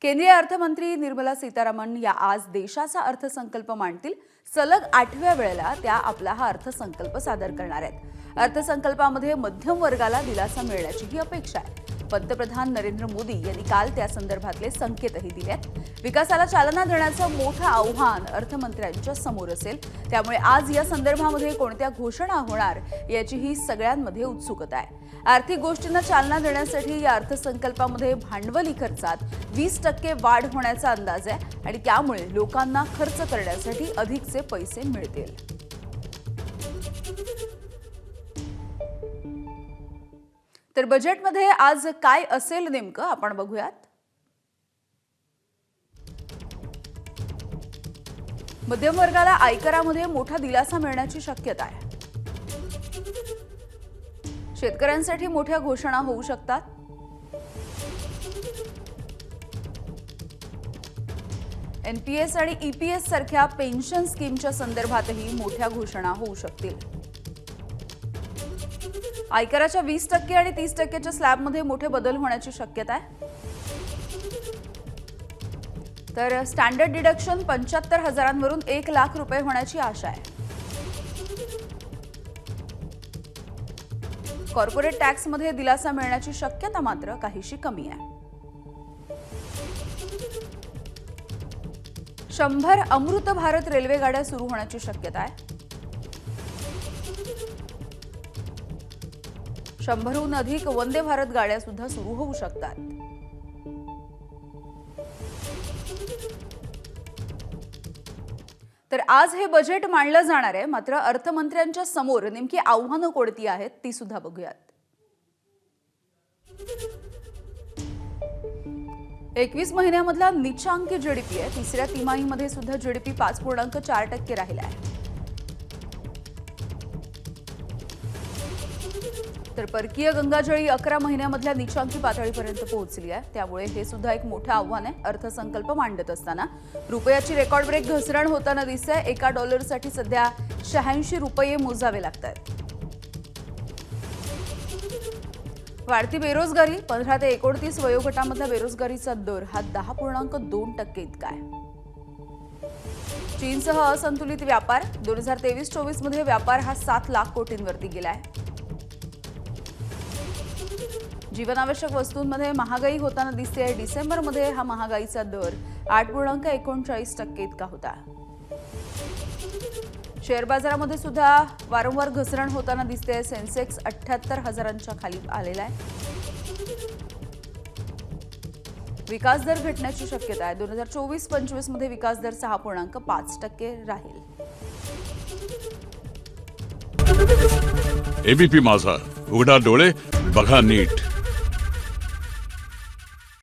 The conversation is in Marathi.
केंद्रीय अर्थमंत्री निर्मला सीतारामन या आज देशाचा अर्थसंकल्प मांडतील। सलग 8व्या वेळेला त्या आपला हा अर्थसंकल्प सादर करणार आहेत। अर्थसंकल्पामध्ये मध्यम वर्गाला दिलासा मिळण्याची ही अपेक्षा आहे। पंतप्रधान नरेंद्र मोदी यांनी काल त्या संदर्भातले संकेतही दिले आहेत। विकासाला चालना देण्याचं मोठं आव्हान अर्थमंत्र्यांच्या समोर असेल, त्यामुळे आज या संदर्भामध्ये कोणत्या घोषणा होणार याचीही सगळ्यांमध्ये उत्सुकता आहे। आर्थिक गोष्टींना चालना देण्यासाठी या अर्थसंकल्पामध्ये भांडवली खर्चात 20% वाढ होण्याचा अंदाज आहे आणि त्यामुळे लोकांना खर्च करण्यासाठी अधिकचे पैसे मिळतील। तर बजेटमध्ये आज काय असेल नेमकं आपण बघूयात। मध्यम वर्गाला आयकरामध्ये मोठा दिलासा मिळण्याची शक्यता आहे। शेतकऱ्यांसाठी मोठ्या घोषणा होऊ शकतात। एनपीएस आणि ईपीएस सारख्या पेन्शन स्कीमच्या संदर्भातही मोठ्या घोषणा होऊ शकतील। आयकराच्या 20% आणि 30%च्या स्लॅबमध्ये मोठे बदल होण्याची शक्यता आहे। तर स्टँडर्ड डिडक्शन 75,000वरून 1 लाख रुपये होण्याची आशा आहे। कॉर्पोरेट टॅक्समध्ये दिलासा मिळण्याची शक्यता मात्र काहीशी कमी आहे। 100 अमृत भारत रेल्वे गाड्या सुरू होण्याची शक्यता आहे। 100हून अधिक वंदे भारत गाड्या सुद्धा सुरू होऊ शकतात। तर आज हे बजेट मांडलं जाणार आहे, मात्र अर्थमंत्र्यांच्या समोर नेमकी आव्हानं कोणती आहेत ती सुद्धा बघूयात। 21 महिन्यामधला निचांकी जीडीपी आहे। तिसऱ्या तिमाहीमध्ये सुद्धा जीडीपी 5.4% राहिला आहे। तर परकीय गंगाजळी 11 महिन्यामधल्या निचांकी पातळीपर्यंत पोहोचली आहे। त्यामुळे हे सुद्धा एक मोठं आव्हान आहे अर्थसंकल्प मांडत असताना। रुपयाची रेकॉर्ड ब्रेक घसरण होताना दिसते। एका डॉलरसाठी सध्या 86 रुपये मोजावे लागतात। वाढती बेरोजगारी 15 ते 29 वयोगटामधला बेरोजगारीचा दर हा 10.2% इतका आहे। चीनसह असंतुलित व्यापार 2023-24 मध्ये व्यापार हा 7 लाख कोटींवरती गेलाय। जीवनावश्यक वस्तूंमध्ये महागाई होताना दिसते। डिसेंबरमध्ये हा महागाईचा दर 8.39% इतका होता। शेअर बाजारामध्ये सुद्धा वारंवार घसरण होताना दिसते। सेन्सेक्स 78,000च्या खाली आलेला आहे। विकास दर घटण्याची शक्यता आहे। 2024-25 मध्ये विकास दर 6.5% राहील। एबीपी माझा, उघडा डोळे बघा नीट।